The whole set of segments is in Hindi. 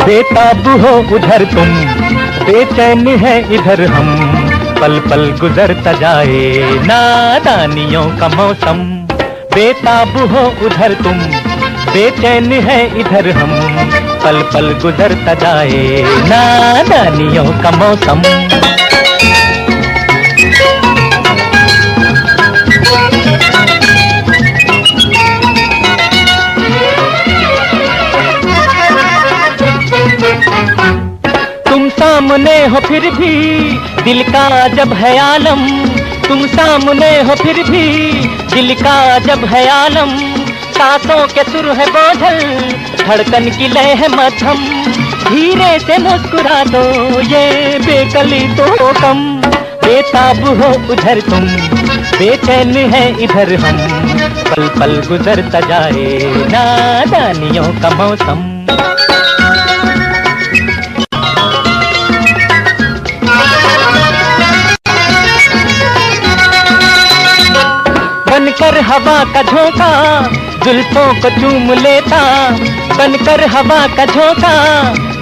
बेताब हो उधर तुम, बेचैन है इधर हम, पल पल गुजरता जाए नादानियों का मौसम। बेताब हो उधर तुम, बेचैन है इधर हम, पल पल गुजरता जाए नादानियों का मौसम। तुम सामने हो फिर भी दिल का जब है आलम, तुम सामने हो फिर भी दिल का जब है आलम। सांसों के सुर है बोझल, धड़कन की लय है मध्यम, धीरे से मुस्कुरा दो ये बेकली तो कम। बेताब हो उधर तुम, बेचैन है इधर हम, पल पल गुजरता जाए नादानियों का मौसम। बनकर हवा का झोंका जुल्फों को चूम लेता, बनकर हवा का झोंका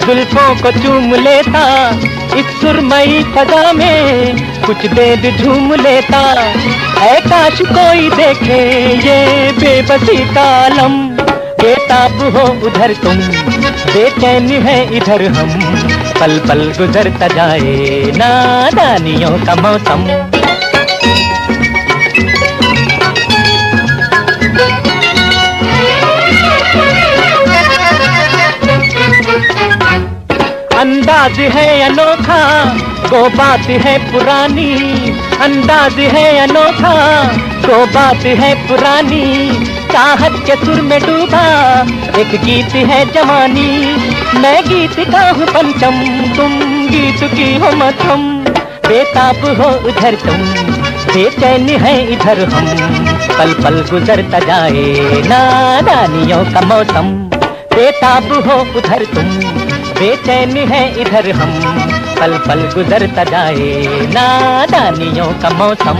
जुल्फों को चूम लेता, इस सुरमई फजा में कुछ देर झूम लेता। है काश कोई देखे ये बेबसी का आलम। बेताब हो उधर तुम, बेचैन है इधर हम, पल पल गुजरता जाए नादानियों का मौसम। अंदाज है अनोखा वो बात है पुरानी, अंदाज है अनोखा वो बात है पुरानी। चाहत के सुर में डूबा एक गीत है जवानी, मैं गीत का हूँ पंचम, तुम गीत की हो मध्यम। बेताब हो उधर तुम, बेचैन है इधर हम, पल पल गुजरता जाए नादानियों का मौसम। बेताब हो उधर तुम, बेचैन है इधर हम, पल पल गुजरता जाए नादानियों का मौसम।